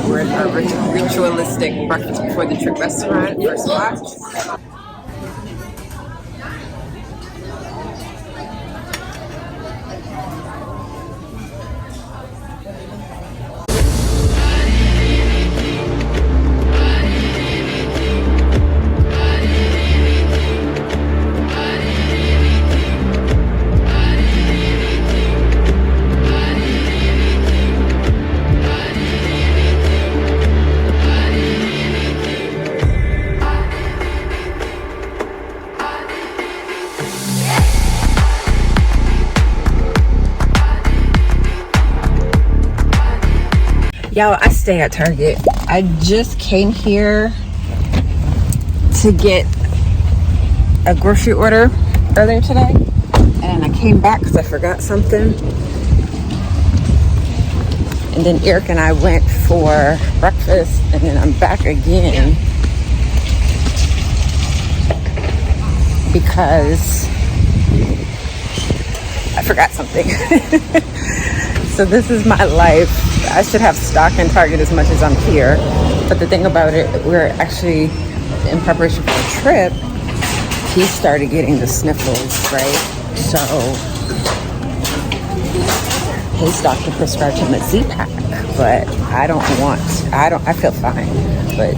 We're at a ritualistic breakfast before the trip restaurant, first class. Y'all, I stay at Target. I just came here to get a grocery order earlier today, and I came back because I forgot something. And then Eric and I went for breakfast, and then I'm back again because I forgot something. So this is my life. I should have stock in Target as much as I'm here. But the thing about it, we're actually in preparation for a trip. He started getting the sniffles, right? So his doctor prescribed him a Z-Pack, but I feel fine. But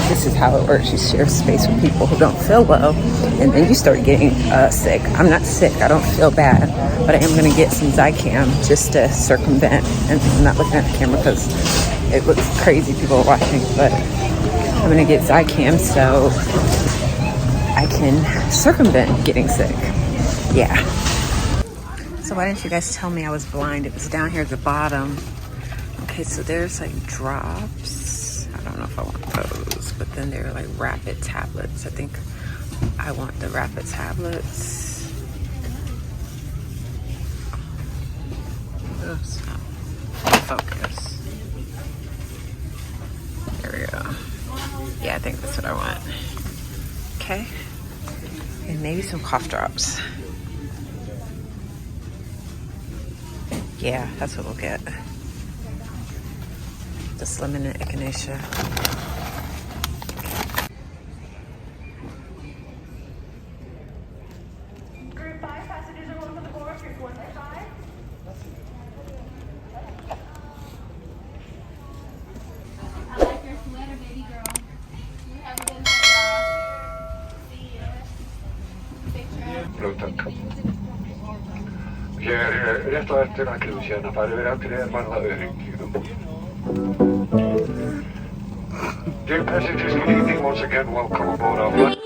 this is how it works. You share space with people who don't feel well, and then you start getting sick. I'm not sick, I don't feel bad, but I am gonna get some Zicam just to circumvent, and I'm not looking at the camera because it looks crazy, people are watching, but I'm gonna get Zicam so I can circumvent getting sick. Yeah. So why didn't you guys tell me I was blind? It was down here at the bottom. Okay, so there's like drops. I don't know if I want those, but then there are like rapid tablets. I think I want the rapid tablets. Oops, focus. There we go. Yeah, I think that's what I want. Okay, and maybe some cough drops. Yeah, that's what we'll get. The Slim and Echinacea. Group 5 passengers are welcome aboard. Group 1 by 5. I like your sweater, baby girl. You have a good Hér rétt á eftir allir síðan að fara yfir aftur manna öryggingum. Dear passengers, good evening. Once again, welcome aboard our flight.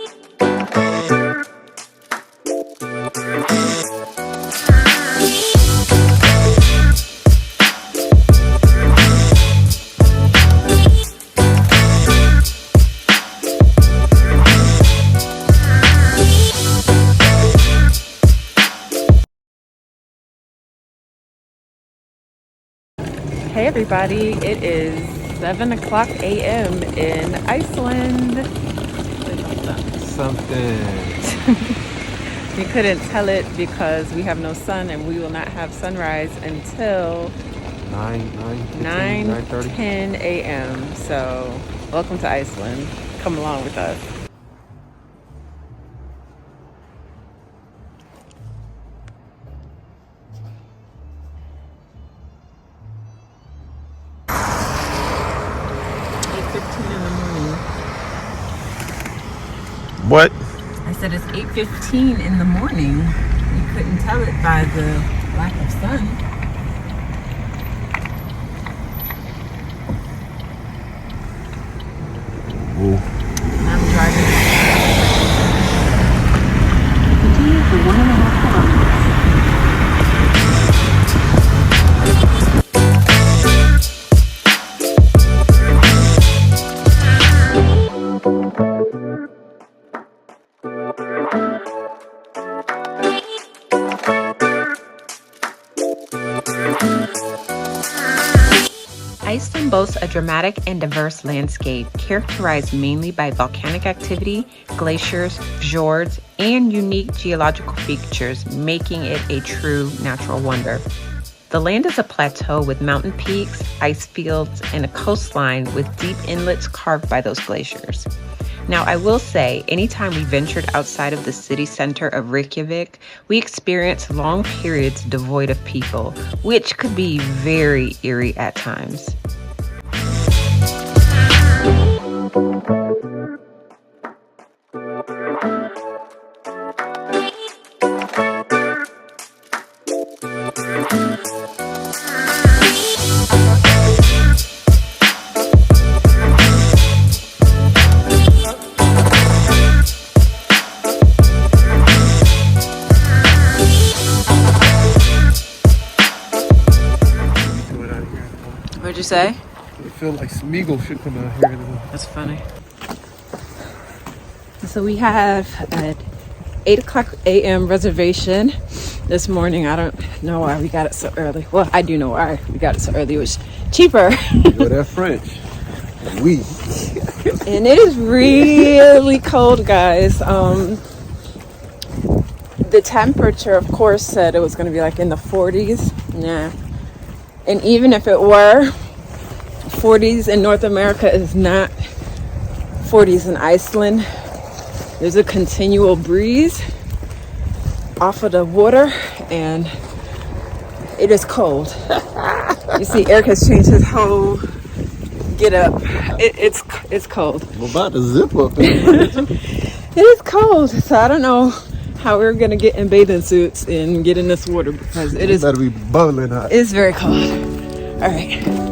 Hey everybody, it is 7 o'clock a.m. in Iceland. Something. You couldn't tell it because we have no sun and we will not have sunrise until 9:10 a.m. So welcome to Iceland. Come along with us. What? I said it's 8:15 in the morning. You couldn't tell it by the lack of sun. Ooh. I'm driving. Continue for 1.5 kilometers. Iceland boasts a dramatic and diverse landscape characterized mainly by volcanic activity, glaciers, fjords, and unique geological features, making it a true natural wonder. The The land is a plateau with mountain peaks, ice fields, and a coastline with deep inlets carved by those glaciers. Now, I will say, anytime we ventured outside of the city center of Reykjavik, we experienced long periods devoid of people, which could be very eerie at times. What'd you say? I feel like Smeagol should come out here. That's funny. So we have an 8 o'clock a.m. reservation this morning. I don't know why we got it so early. Well, I do know why we got it so early. It was cheaper. Well, that French. Oui. And it is really cold, guys. The temperature, of course, said it was going to be like in the 40s. Nah. And even if it were 40s in North America, is not 40s in Iceland. There's a continual breeze off of the water, and it is cold. You see, Eric has changed his whole get up. It's cold. I'm about to zip up. It is cold, so I don't know how we're gonna get in bathing suits and get in this water because it is. Better be bubbling hot. It's very cold. All right.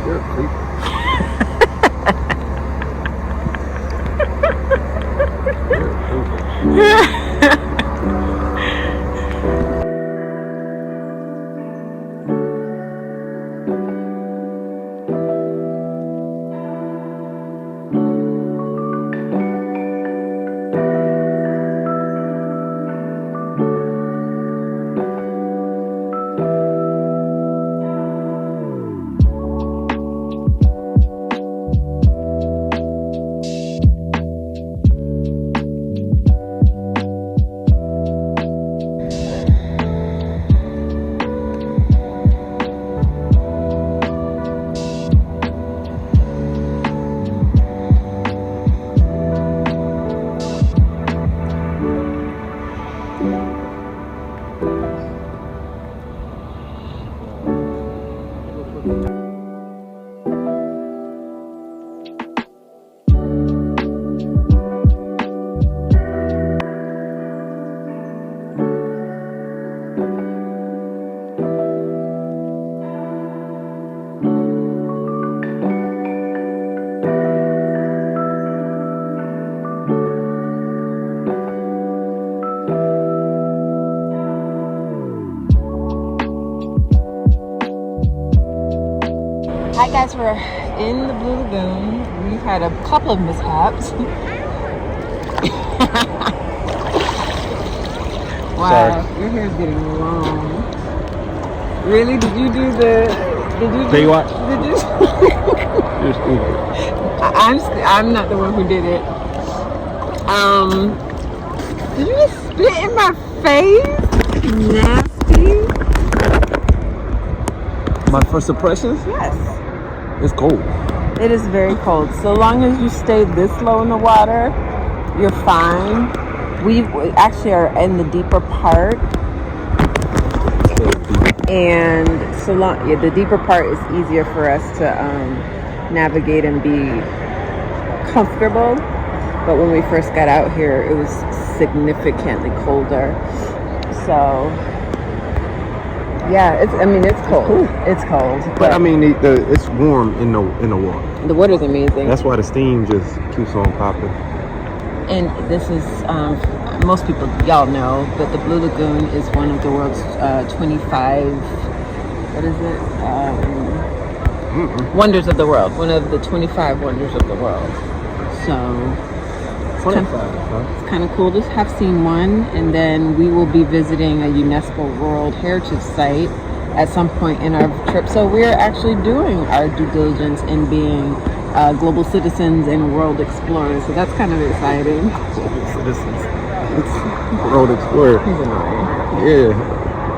You're a creep. Hi guys, we're in the Blue Lagoon. We've had a couple of mishaps. Wow, Sorry. your hair's getting long. Really? Did you do the? Did you? Tell you what. Did you? I'm not the one who did it. Did you just spit in my face? Nasty. My first impressions? Yes. It's cold. It is very cold. So long as you stay this low in the water, you're fine. We actually are in the deeper part. And so long, the deeper part is easier for us to navigate and be comfortable. But when we first got out here, it was significantly colder. So yeah, it's cold. It's cold. But I mean, it's warm in the water. The water's amazing. That's why the steam just keeps on popping. And this is, most people, y'all know, but the Blue Lagoon is one of the world's 25, what is it? Wonders of the world. One of the 25 wonders of the world. So, 25, it's kind of cool to have seen one. And then we will be visiting a UNESCO World Heritage Site at some point in our trip. So we're actually doing our due diligence in being global citizens and world explorers. So that's kind of exciting. Global citizens. World explorer. Yeah.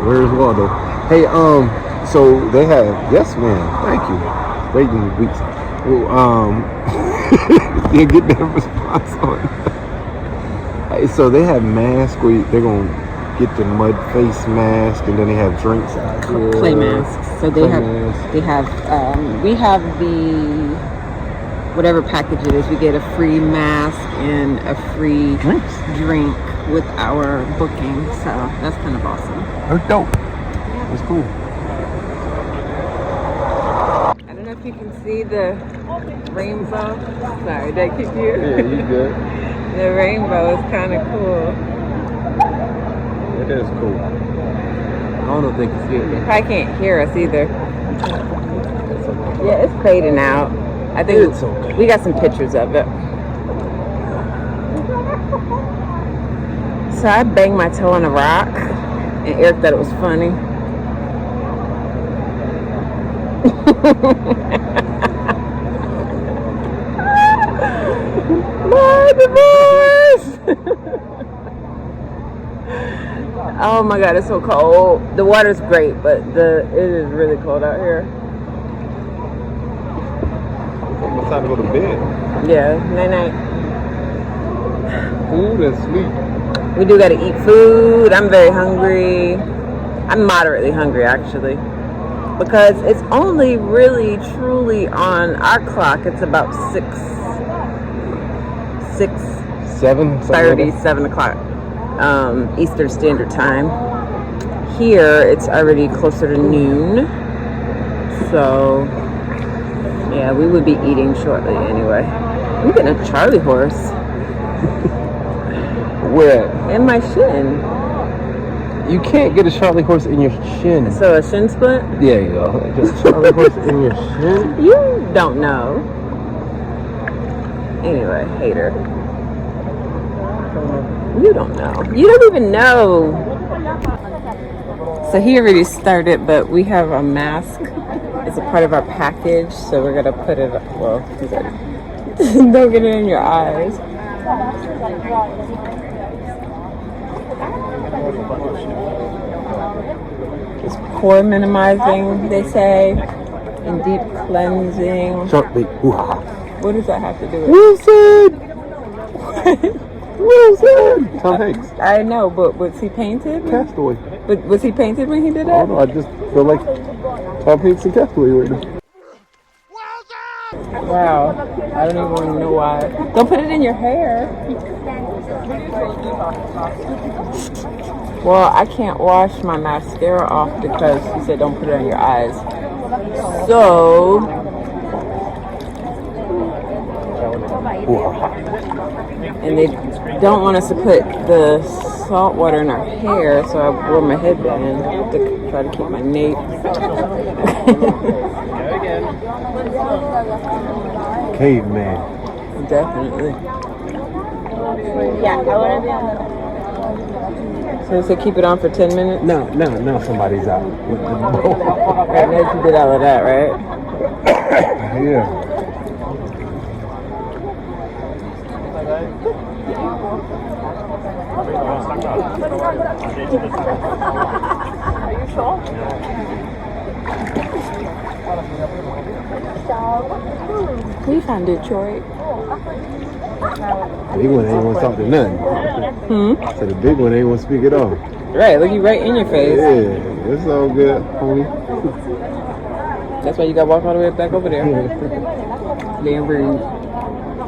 Where's Waldo? Hey, so they have, yes ma'am, thank you. Rating weeks. Well, didn't get that response on. Hey, so they have masks where they're gonna get the mud face mask, and then they have drinks out here. Clay masks. So we have the whatever package it is. We get a free mask and a free drink with our booking. So that's kind of awesome. That's dope. That's cool. I don't know if you can see the rainbow. Sorry, did I kick you? Yeah, you good. The rainbow is kind of cool. It is cool. I don't know if they can see it. You probably can't hear us either. Yeah, it's fading out. I think It's okay. we got some pictures of it. So I banged my toe on a rock, and Eric thought it was funny. My divorce! Oh my God, it's so cold. The water's great, but it is really cold out here. It's time to go to bed. Yeah, night. Food and sleep. We do gotta eat food. I'm very hungry. I'm moderately hungry actually, because it's only really truly on our clock. It's about 7 o'clock Eastern Standard Time. Here it's already closer to noon. So yeah, we would be eating shortly anyway. I'm getting a Charlie horse. Where? In my shin. You can't get a Charlie horse in your shin. So a shin splint? Yeah, you go. Get a Charlie horse in your shin? You don't know. Anyway, hater. You don't know. You don't even know. So he already started, but we have a mask. It's a part of our package, so we're gonna put it. Well, he's already. Don't get it in your eyes. It's pore minimizing, they say, and deep cleansing. Shortly. What does that have to do with Wilson! Wilson! Tom Hanks. I know, but was he painted? Castaway. But was he painted when he did I that? don't know, I just feel like Tom Hanks and Castaway right now. Wow. I don't even know why. Don't put it in your hair. Well, I can't wash my mascara off because he said don't put it on your eyes. So, and they don't want us to put the salt water in our hair, so I wore my headband to try to keep my nape. Caveman. Definitely. Yeah, I want to be on So they said keep it on for 10 minutes? No, somebody's out with the bow. Right, now you did all of that, right? Yeah. Are you sure? We found Detroit. The big one ain't want to talk to nothing. So the big one ain't want to speak at all. Right, look you right in your face. Yeah, it's all good, homie. That's why you gotta walk all the way back over there. Being rude.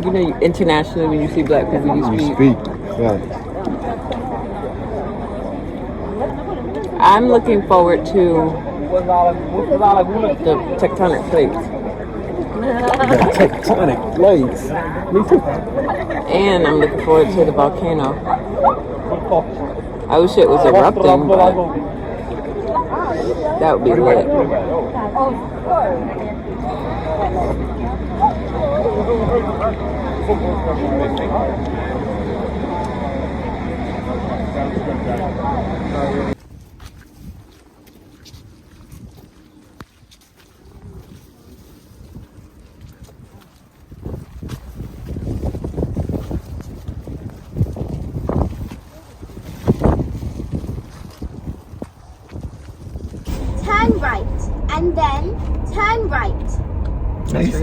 You know, internationally, when you see black people, you speak. Right. I'm looking forward to the tectonic plates. Tectonic plates. Me too. And I'm looking forward to the volcano. I wish it was erupting, but that would be lit. Turn right, and then turn right. Nice.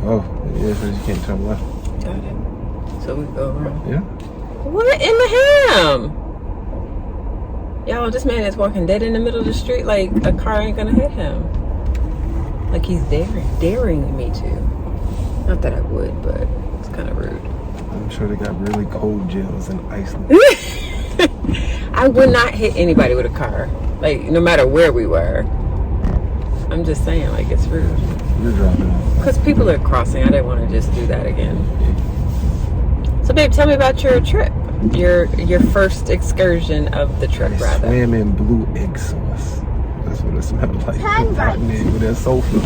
Oh, yeah, so you can't turn left. Got it. So we go around. Yeah. What in the ham? Y'all, this man is walking dead in the middle of the street like a car ain't gonna hit him. Like he's daring me to. Not that I would, but it's kind of rude. I'm sure they got really cold jails in Iceland. I would not hit anybody with a car, like no matter where we were. I'm just saying, like it's rude. You're dropping off. Because people are crossing. I didn't want to just do that again. So, babe, tell me about your trip. Your first excursion of the trip, I rather. swam in blue egg sauce. That's what it smelled like. Turn right. With that sulfur.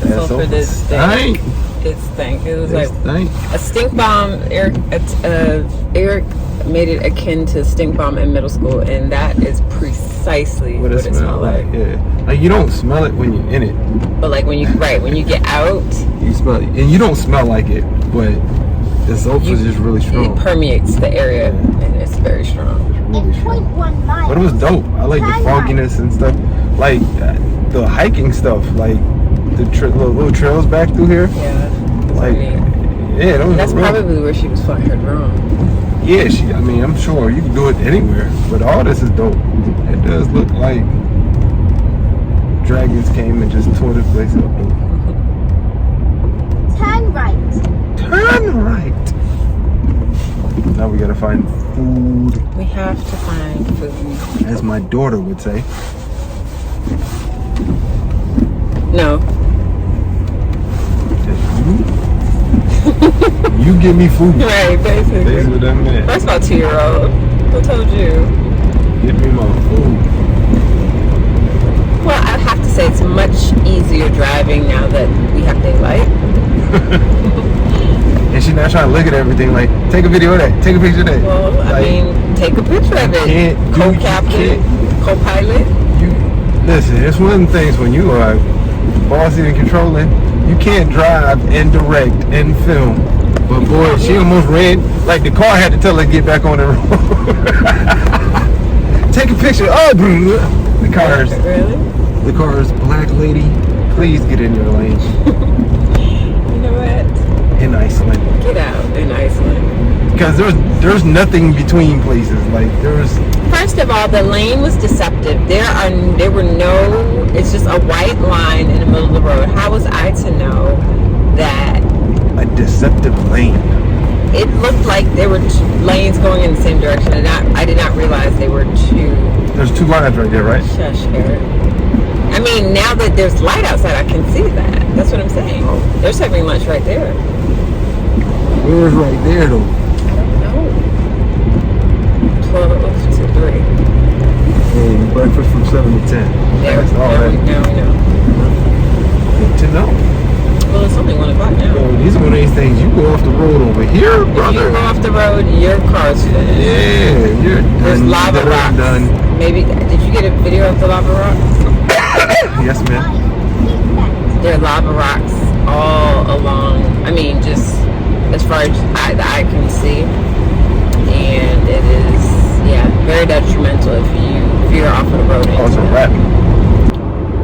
So for this stank. It stank. It was It like stank. a stink bomb. Eric made it akin to stink bomb in middle school, and that is precisely what it smelled like. Yeah, like you don't smell it when you're in it. But like when you get out, You smell it, and you don't smell like it, but the sulfur is just really strong. it permeates the area, and it's very strong. It's really In strong. 0.1 miles. But it was dope. I like the fogginess and stuff, like the hiking stuff, like the little trails back through here. Yeah, Like, yeah, that was that's real. probably where she was fired wrong. Yeah, I mean, I'm sure you can do it anywhere, but all this is dope. It does look like dragons came and just tore the place up. Turn right. Turn right. Now we gotta find food, We have to find food. as my daughter would say. No. You give me food. Right, basically. That's what that meant. First of all, 2-year-old. Who told you? Give me my food. Well, I have to say it's much easier driving now that we have daylight. And she's not trying to look at everything like, take a video of that, take a picture of that. Well, I Like, mean, take a picture of it. can't do- you Co-captain, co-pilot. listen, it's one of the things when you are bossing and controlling, you can't drive and direct and film. But boy, she almost ran, like the car had to tell her to get back on the road. Take a picture. Oh, the car's, Really? the car's black lady, please get in your lane. You know what? In Iceland. Get out in Iceland. Because there's nothing between places. Like there's First of all, the lane was deceptive. There were no, it's just a white line in the middle of the road. How was I to know that? a deceptive lane. It looked like there were two lanes going in the same direction, and I did not realize they were two. There's two lines right there, right? Shush, Eric. I mean, now that there's light outside, I can see that. That's what I'm saying. Oh. They're serving lunch right there. Where's right there though? No. 12 to 3. And breakfast from 7 to 10. There. That's all that. Now we know. Good to know. Well, it's only 1 o'clock now. So these are one of these things. You go off the road over here, If brother. you go off the road, your car's finished. Yeah, you're done. There's lava You're rocks. Done. Maybe, did you get a video of the lava rocks? Yes, ma'am. There are lava rocks all along. I mean, just as far as the eye can see. And it is, yeah, very detrimental if you veer off of the road. Oh, it's a wrap.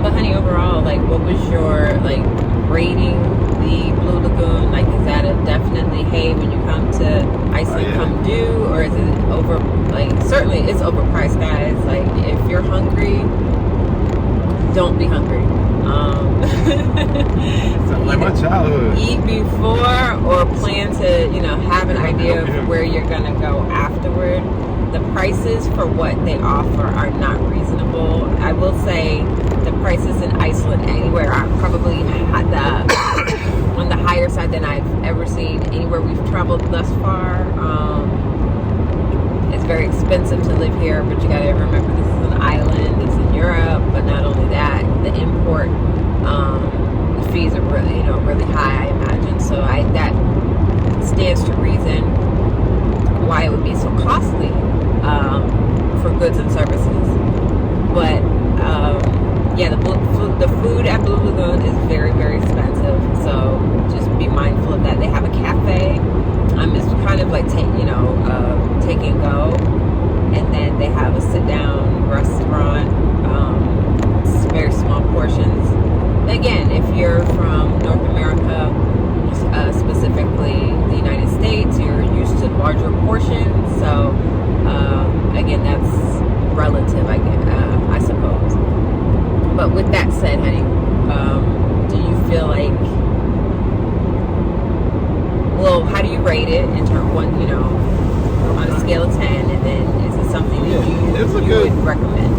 But honey, overall, like, what was your like rating the Blue Lagoon? Like, is that a definitely hey when you come to Iceland, come do, or is it over? Like, certainly it's overpriced, guys. Like, if you're hungry, don't be hungry. Sounds like my childhood. Eat before or plan to, you know, have an idea of where you're gonna go afterward. The prices for what they offer are not reasonable. I will say the prices in Iceland anywhere are probably on the higher side than I've ever seen anywhere we've traveled thus far. It's very expensive to live here, but you gotta remember this is an island, it's in Europe, but not only that, the import fees are really, you know, really high, I imagine. So that stands to reason why it would be so costly for goods and services. But yeah, the food at Blue Lagoon is very, very expensive. So just be mindful of that. They have a cafe. It's kind of like take and go, and then they have a sit down restaurant. It's very small portions. Again, if you're from North America, specifically the United States, you're used to larger portions. So again, that's relative, I suppose. But with that said, honey, do you feel like, well, how do you rate it in terms of one, you know, on a scale of 10, and then is it something that you would recommend?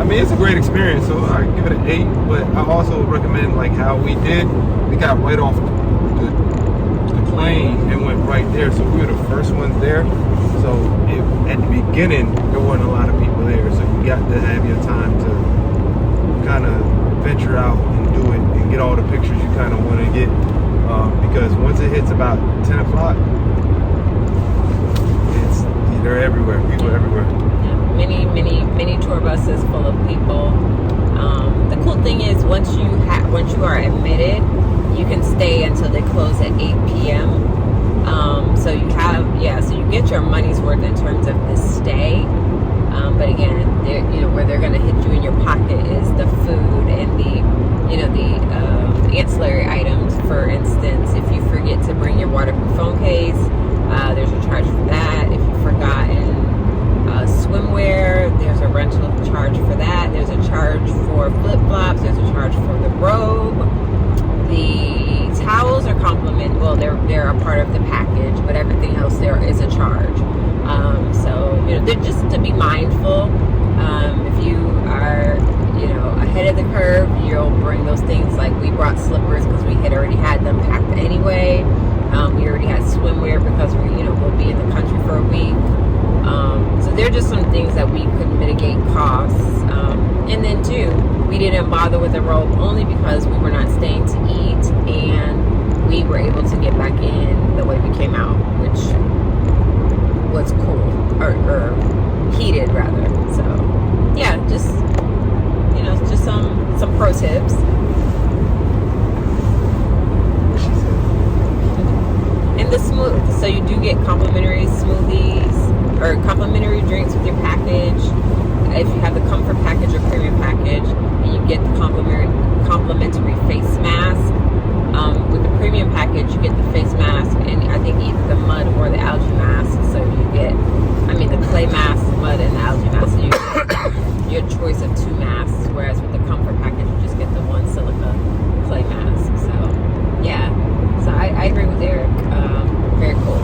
I mean, it's a great experience, so I give it an 8. But I also recommend like how we did. We got right off the plane and went right there, so we were the first ones there. So at the beginning, there wasn't a lot of people there, so you got to have your time to kind of venture out and do it and get all the pictures you kind of want to get. Because once it hits about 10 o'clock, they're everywhere. People are everywhere. Many tour buses full of people. The cool thing is once you are admitted, you can stay until they close at 8 p.m. So you get your money's worth in terms of the stay. But again, where they're going to hit you in your pocket is the food and the ancillary items. For instance, if you forget to bring your waterproof phone case, there's a charge for that. If you've forgotten swimwear, there's a rental charge for that. There's a charge for flip-flops. There's a charge for the robe. The towels are complimentary. Well, they're a part of the package, but everything else there is a charge. So they're just to be mindful. If you are ahead of the curve, you'll bring those things. Like we brought slippers because we had already had them packed anyway. We already had swimwear because we'll be in the country for a week. So they're just some things that we could mitigate costs. And then too, we didn't bother with the robe only because we were not staying to eat, and we were able to get back in the way we came out, which was cool, or heated rather. So yeah, just some pro tips. And the so you do get complimentary smoothies or complimentary drinks with your package. If you have the comfort package or premium package, and you get the complimentary face mask. With the premium package, you get the face mask and I think either the mud or the algae mask. So you get, the clay mask, mud, and the algae mask. So you get your choice of 2 masks. Whereas with the comfort package, you just get the 1 silica clay mask. So yeah, so I agree with Eric. Very cool.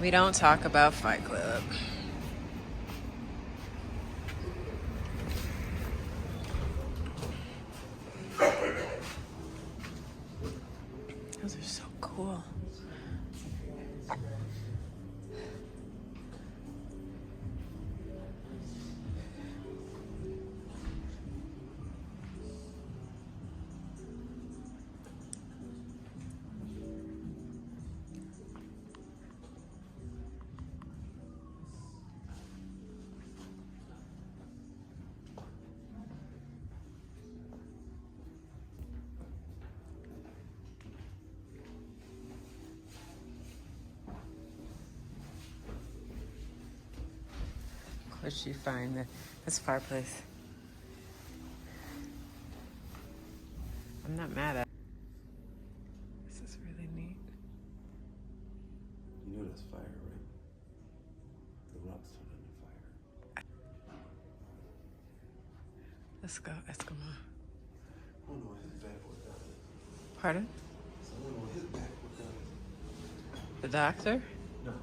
We don't talk about Fight Club. Those are so cool. Of course you find that that's a fireplace. I'm not mad at it. This is really neat. You know that's fire, right? The rocks turn into fire. Let's go, Eskimo. I don't know what his backboard does. Pardon? I don't know what his backboard does. The doctor? No.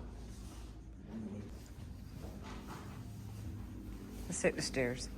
Let's take the stairs.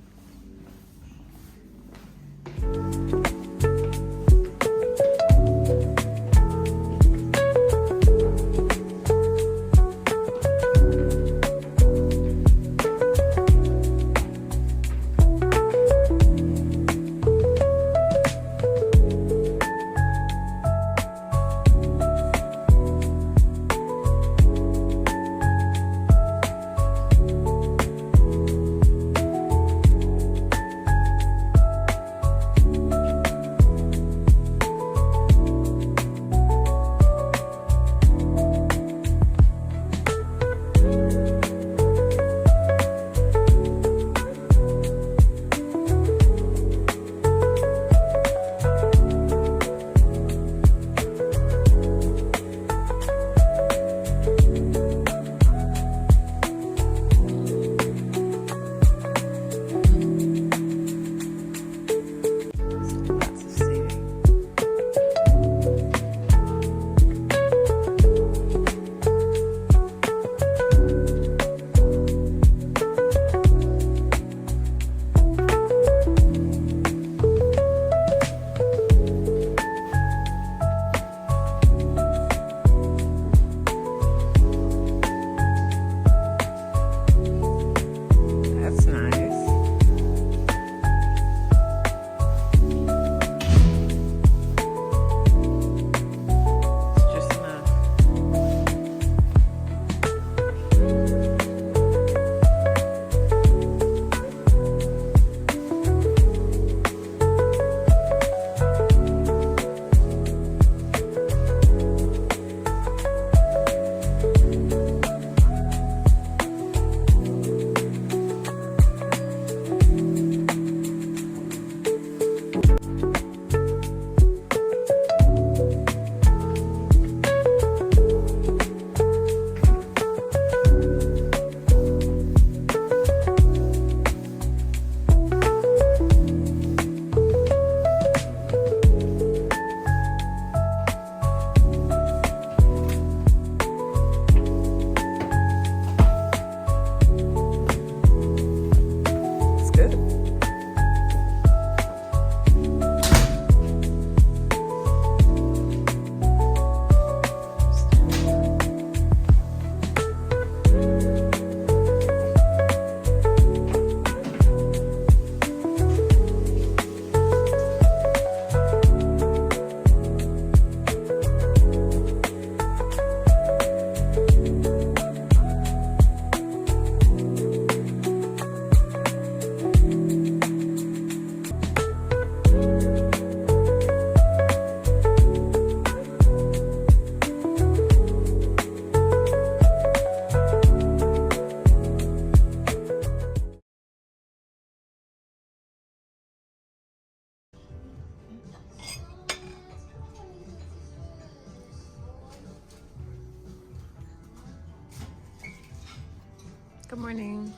Good morning.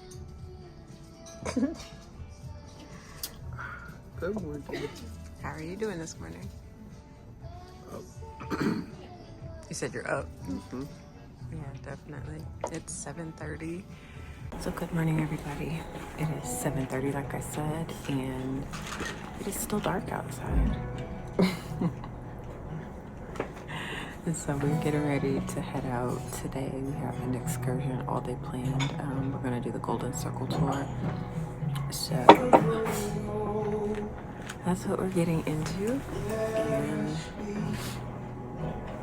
Good morning. How are you doing this morning? Up. You said you're up. Mm-hmm. Yeah, definitely. It's 7:30. So good morning, everybody. It is 7:30, like I said, and it is still dark outside. And so we're getting ready to head out today. We have an excursion all day planned. We're gonna do the Golden Circle tour. So that's what we're getting into, and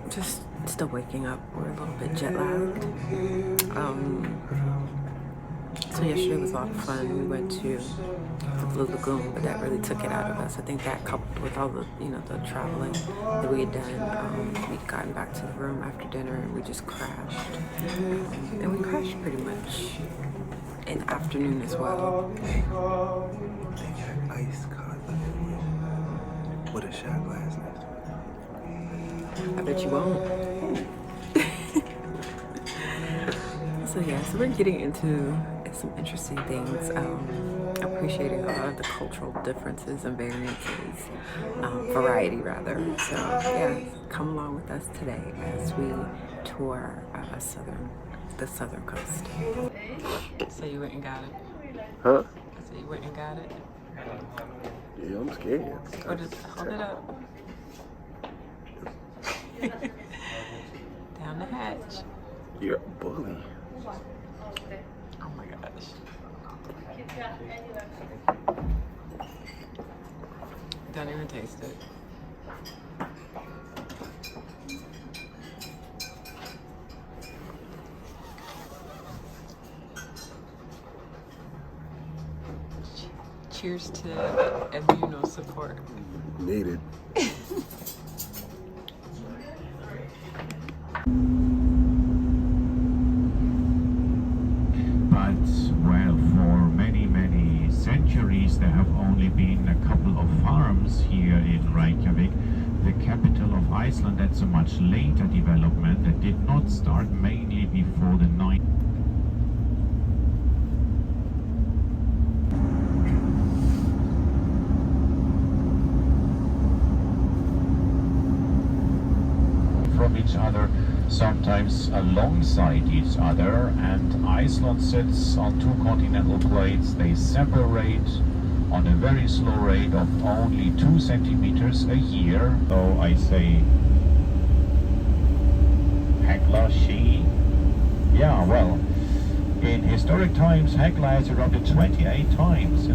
just still waking up. We're a little bit jet lagged. So yesterday was a lot of fun. We went to the Blue Lagoon, but that really took it out of us. I think that coupled with all the, the traveling that we had done, we'd gotten back to the room after dinner and we just crashed. And we crashed pretty much in the afternoon as well. They got ice caught with a shot glass next to it. I bet you won't. So yeah, so we're getting into some interesting things, appreciating a lot of the cultural differences and variances, variety rather. So yeah, come along with us today as we tour the southern coast. So you went and got it? Huh? So you went and got it? Yeah, I'm scared. Hold it up. Down the hatch. You're a bully. Oh my gosh. Don't even taste it. Cheers to immuno support. Needed. Centuries there have only been a couple of farms here in Reykjavik, the capital of Iceland. That's a much later development that did not start mainly before the 9th. From each other, sometimes alongside each other, and Iceland sits on two continental plates. They separate on a very slow rate of only 2 centimeters a year. So I say Hekla she. Yeah, well, in historic times Hekla has erupted 28 times.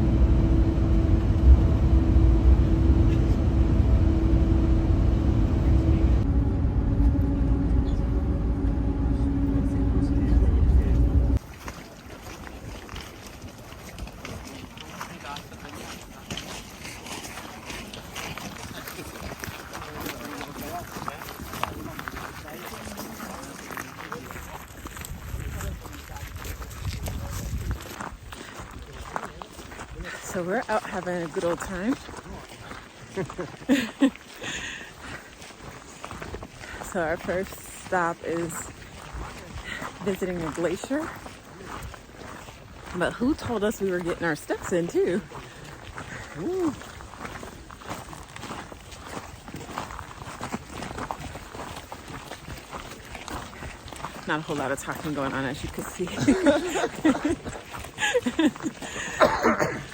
So we're out having a good old time. So our first stop is visiting a glacier. But who told us we were getting our steps in too? Woo. Not a whole lot of talking going on, as you can see.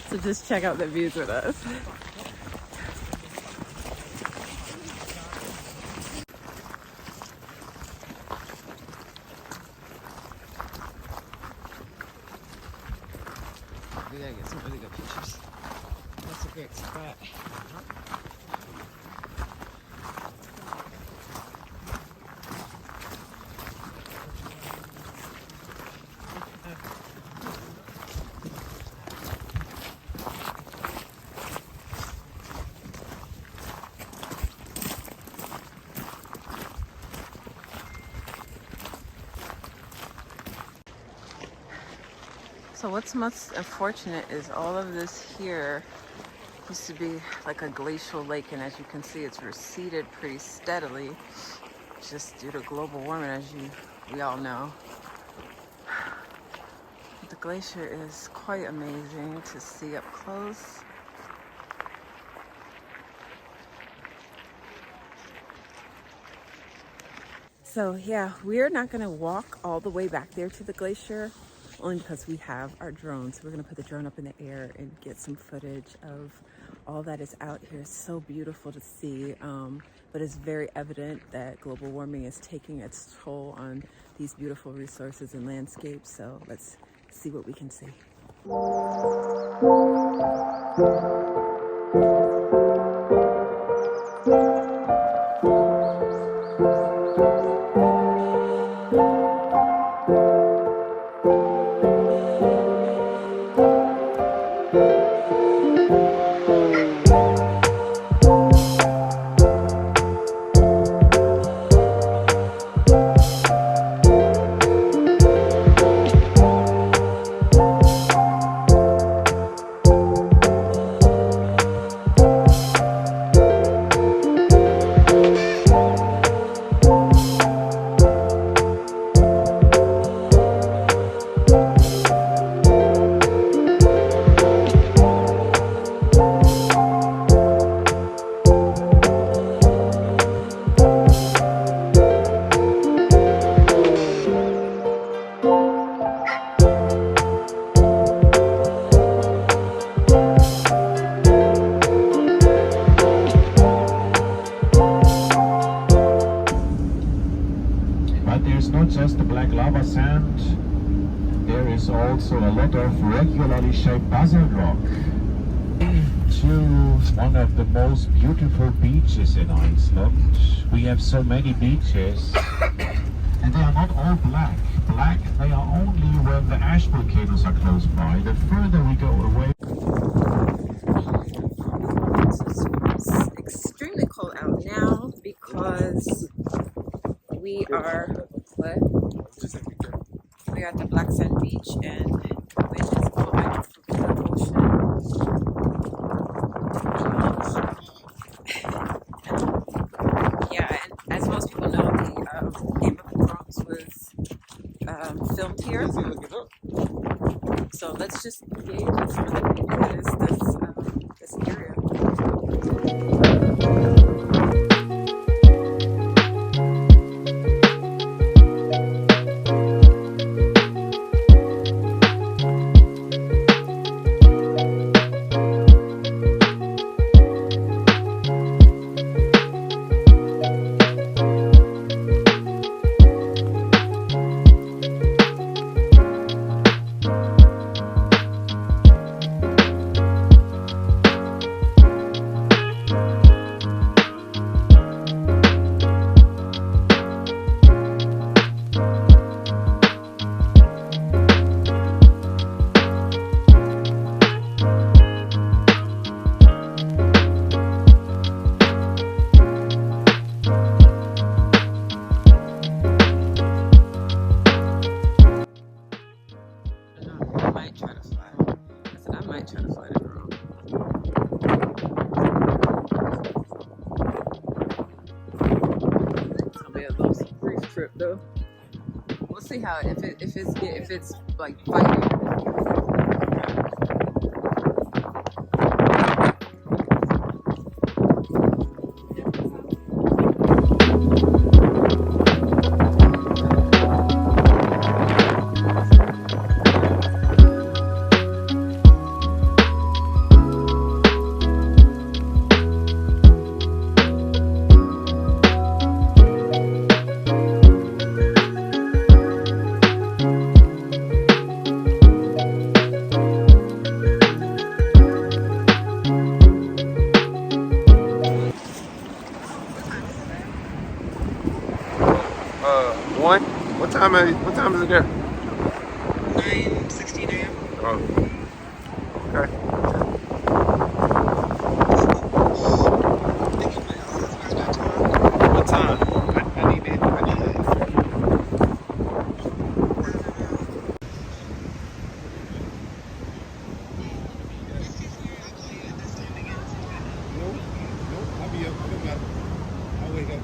So just check out the views with us. We gotta get some really good pictures. That's a great spot. So what's most unfortunate is all of this here used to be like a glacial lake, and as you can see, it's receded pretty steadily just due to global warming, as we all know. The glacier is quite amazing to see up close. So yeah, we're not gonna walk all the way back there to the glacier, only because we have our drone. So we're gonna put the drone up in the air and get some footage of all that is out here. It's so beautiful to see, but it's very evident that global warming is taking its toll on these beautiful resources and landscapes. So let's see what we can see. Just the black lava sand, there is also a lot of regularly shaped basalt rock. To one of the most beautiful beaches in Iceland. We have so many beaches, and they are not all black. Black, they are only when the ash volcanoes are close by. The further we go away. It's extremely cold out now because we are we're at the black sand beach, and the wind is blowing from the ocean. Yeah, and as most people know, the Game of Thrones was filmed here. So let's just gauge some of the beauty that is this area. Though we'll see how if it's like fighting. What time is it there? 9:16 a.m. Oh, okay. What time? I need it. Nope, I'll be up. I'll wake up.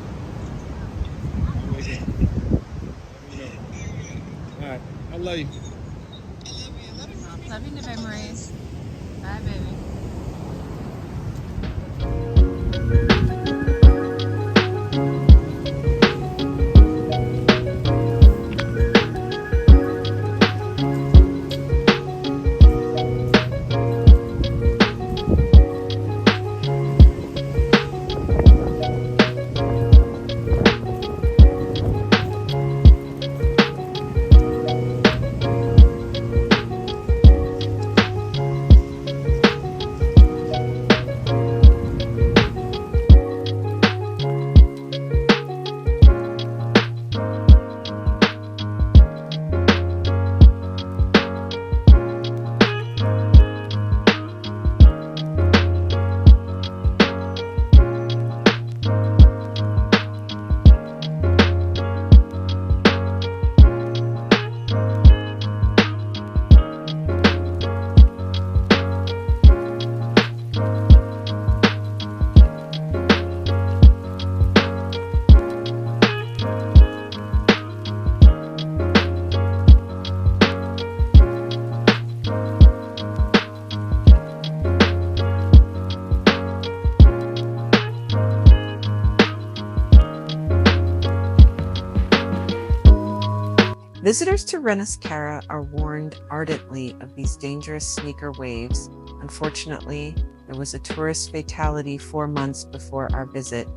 All right, I love you. Love you, memories. Bye, baby. Visitors to Reniscara are warned ardently of these dangerous sneaker waves. Unfortunately, there was a tourist fatality 4 months before our visit.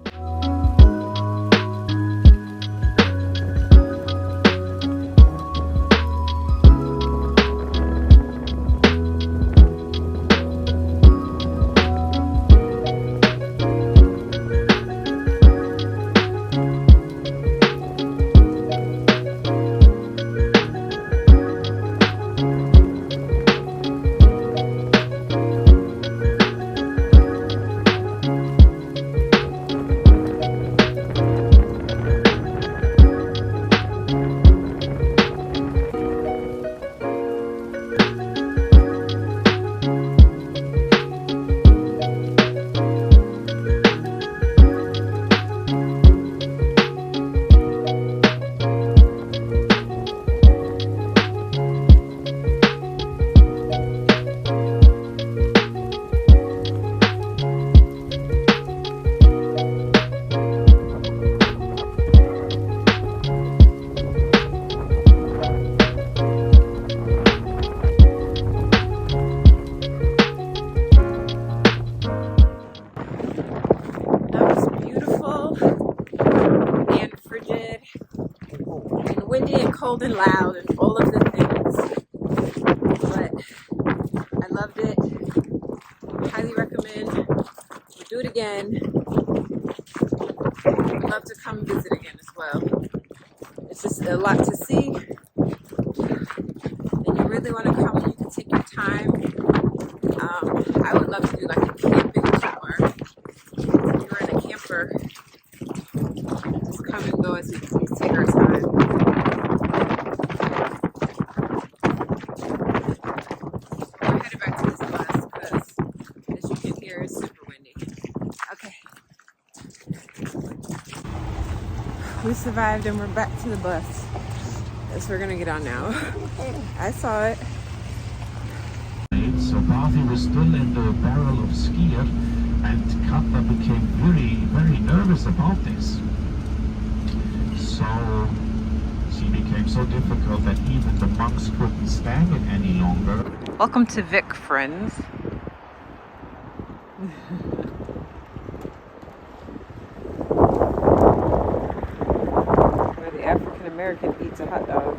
Cold and loud and all of the things, but I loved it. Highly recommend. We'll do it again. I'd love to come visit again as well. It's just a lot to see, and you really want to come and you can take your time. I would love to do like a camping tour. If you're in a camper, just come and go as we take our time. We survived and we're back to the bus. So we're gonna get on now. I saw it. So Barthy was still in the barrel of skier, and Katla became very nervous about this. So she became so difficult that even the monks couldn't stand it any longer. Welcome to Vic, friends. American eats a hot dog.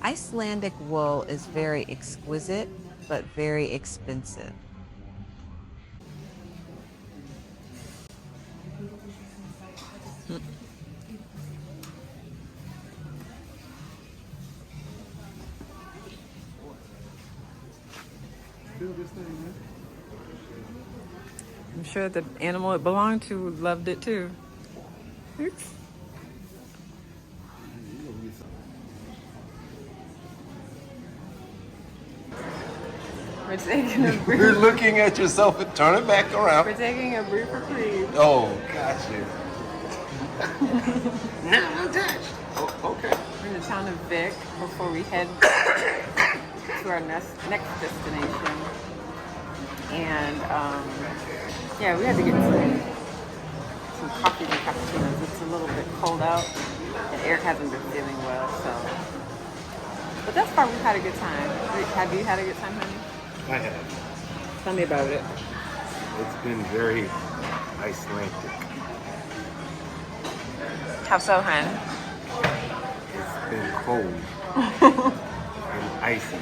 Icelandic wool is very exquisite, but very expensive. I'm sure the animal it belonged to loved it too. Oops. We're taking a brief. You're looking at yourself and turn it back around. We're taking a brief reprieve. Oh, gotcha. No, touch. Oh, okay. We're in the town of Vic before we head to our next destination. And yeah, we had to get some coffee and cappuccinos. It's a little bit cold out, and Eric hasn't been feeling well, so. But that's far. We've had a good time. Have you had a good time, honey? I have. Tell me about it. It's been very Icelandic. How so, hon? It's been cold and icy.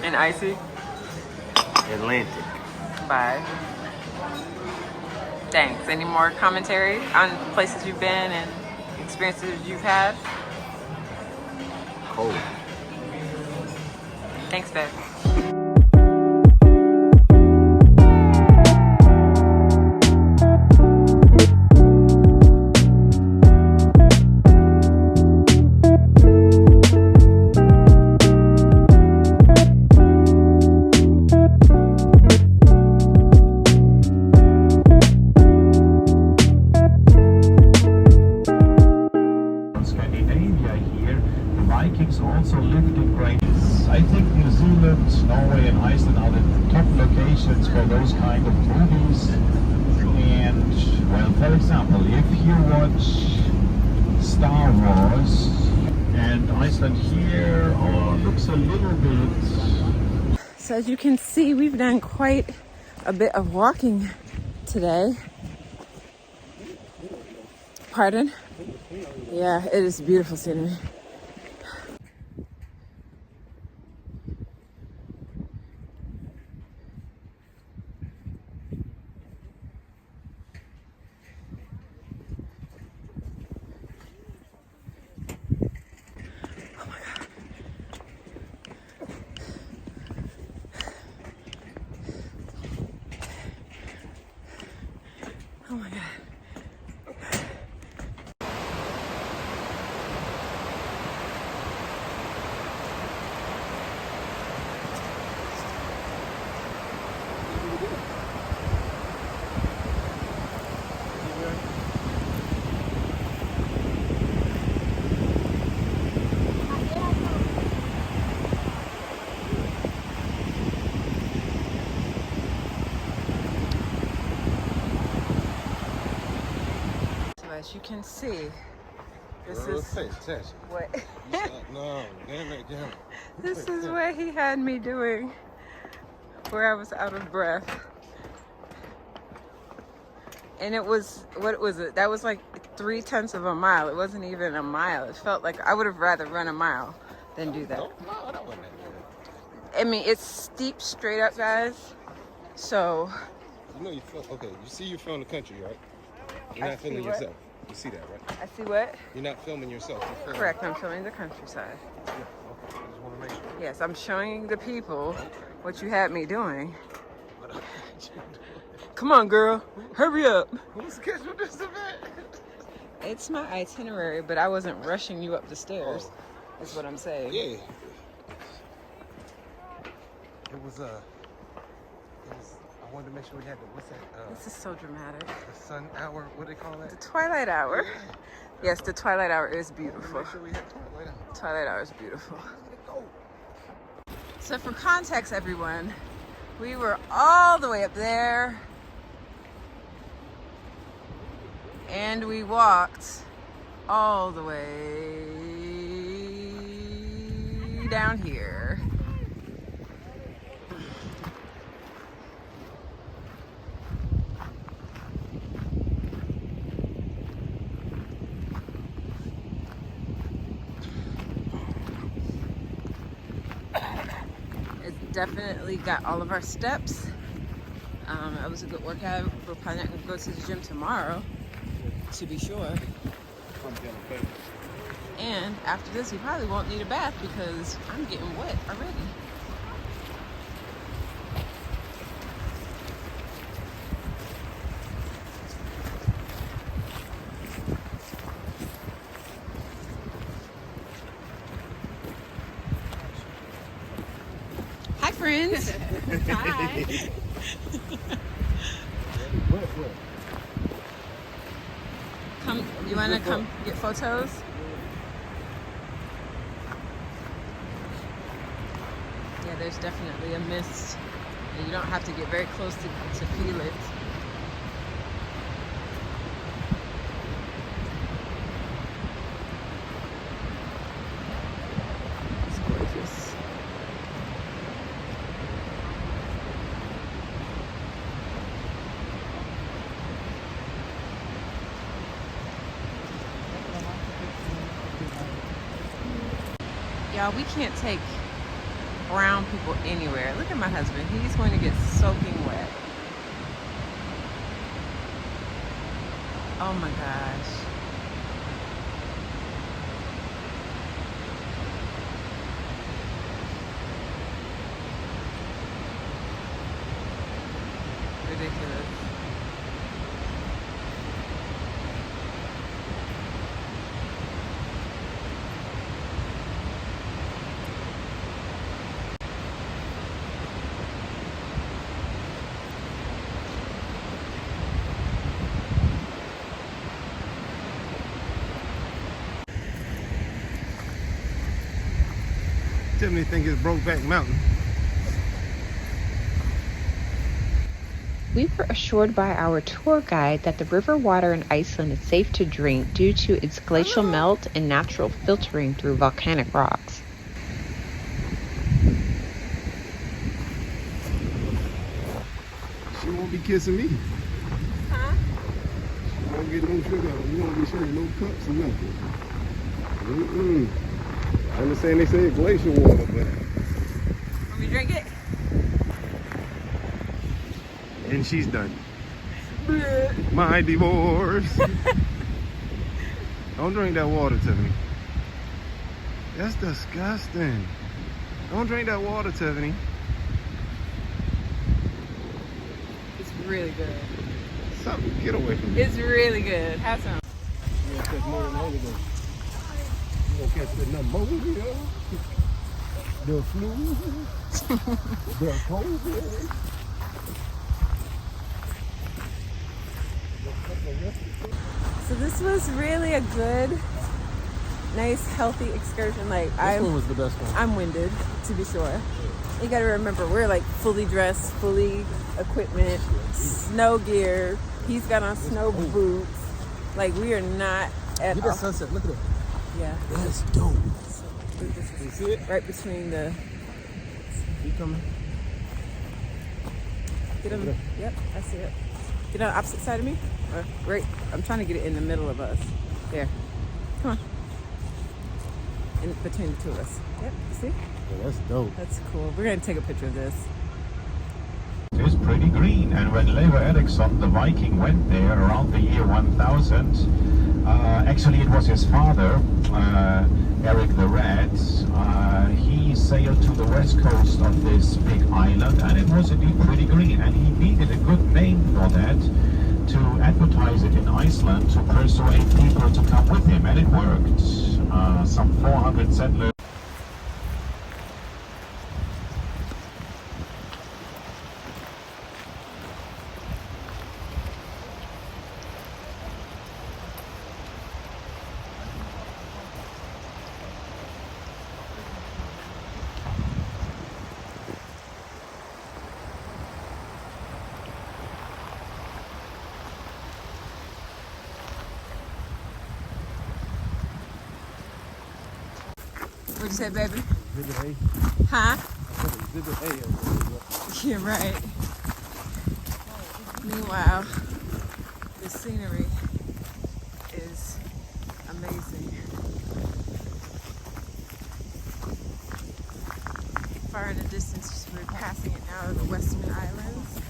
And icy? Atlantic. Bye. Thanks. Any more commentary on places you've been and experiences you've had? Cold. Thanks, babe. New Zealand, Norway and Iceland are the top locations for those kind of movies. And, well, for example, if you watch Star Wars, and Iceland here looks a little bit... So as you can see, we've done quite a bit of walking today. Pardon? Yeah, it is beautiful scenery. Oh my God. As you can see, this is what this is what he had me doing, where I was out of breath. And it was, what was it? That was like 0.3 of a mile. It wasn't even a mile. It felt like I would have rather run a mile than do that. I mean, it's steep straight up, guys. So you know you feel okay. You see you're filming the country, right? You're not filming yourself. You see that, right? I see what? You're not filming yourself. You're filming. Correct, I'm filming the countryside. Yeah, okay. I just want to make sure. Yes, I'm showing the people what you had me doing. Come on, girl. Hurry up. Who's scheduled this event? It's my itinerary, but I wasn't rushing you up the stairs. Is what I'm saying. Yeah. It was I wanted to make sure we had the, what's that? This is so dramatic. The sun hour, what do they call that? The twilight hour. Yeah. Yes, the twilight hour is beautiful. Make sure we had twilight hour. Twilight hour is beautiful. So for context, everyone, we were all the way up there and we walked all the way down here. Definitely got all of our steps. It was a good workout. We're probably not going to go to the gym tomorrow, to be sure. And after this, we probably won't need a bath because I'm getting wet already. Hi, friends. Hi. Come, you want to come get photos? Yeah, there's definitely a mist. And you don't have to get very close to feel it. It's gorgeous. Y'all, we can't take brown people anywhere. Look at my husband. He's going to get soaking wet. Oh my gosh. Ridiculous. Tiffany think it's Brokeback Mountain. We were assured by our tour guide that the river water in Iceland is safe to drink due to its glacial melt and natural filtering through volcanic rocks. She won't be kissing me. Huh? She won't get no sugar. You won't be sharing no cups or nothing. I understand they say glacial water, but... Want me to drink it? And she's done. My divorce. Don't drink that water, Tiffany. That's disgusting. Don't drink that water, Tiffany. It's really good. Something, get away from me. It's really good. Have some. You gonna catch more than all of them. You gonna catch the pneumonia, the flu, the COVID. So this was really a good, nice, healthy excursion. Like This one was the best one. I'm winded, to be sure. You gotta remember, we're like fully dressed, fully equipment, snow gear. He's got on snow boots. Like we are not at Look at that sunset. Look at it. Yeah. That's dope. You see it? right between the. You coming? Get on. Yep, I see it. Get on the opposite side of me. Right. I'm trying to get it in the middle of us. There. Come on. In between the two of us. Yep. See? Yeah, that's dope. That's cool. We're gonna take a picture of this. It is pretty green, and when Leif Erikson, the Viking, went there around the year 1000, actually it was his father, Eric the Red, he sailed to the west coast of this big island, and it was indeed pretty green, and he needed a good name for that to advertise it in Iceland to persuade people to come with him, and it worked. Some 400 settlers. What'd you say, baby? Exhibit A. Huh? Exhibit A. You're right. Meanwhile, the scenery is amazing. Far in the distance, we're passing it now, the Western Islands.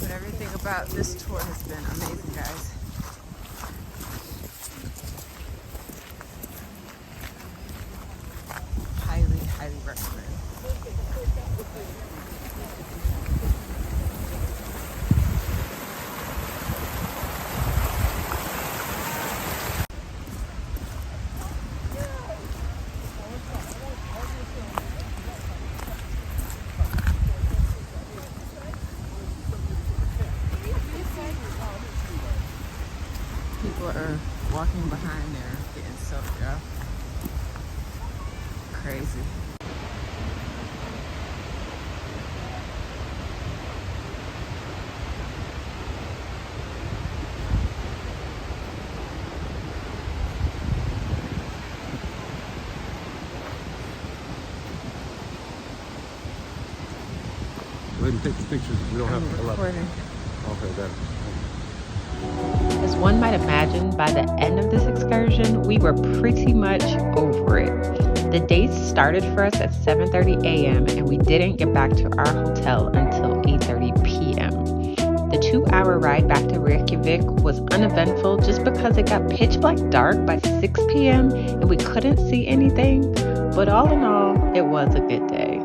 But everything about this tour has been amazing, guys. Highly recommend. People are walking behind there, getting soaked up. Crazy. Go ahead and take the pictures. We don't have a lot. Recording. Okay, got it. As one might imagine, by the end of this excursion, we were pretty much over it. The day started for us at 7:30 a.m. and we didn't get back to our hotel until 8:30 p.m. The 2-hour ride back to Reykjavik was uneventful just because it got pitch black dark by 6 p.m. and we couldn't see anything, but all in all, it was a good day.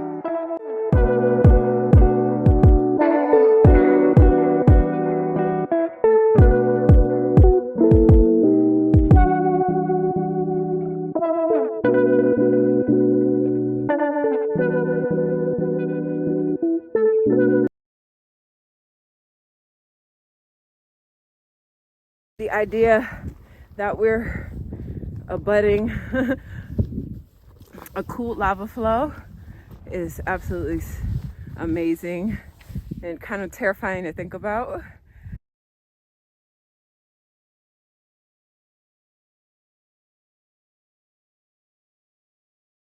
The idea that we're a budding a cooled lava flow is absolutely amazing and kind of terrifying to think about.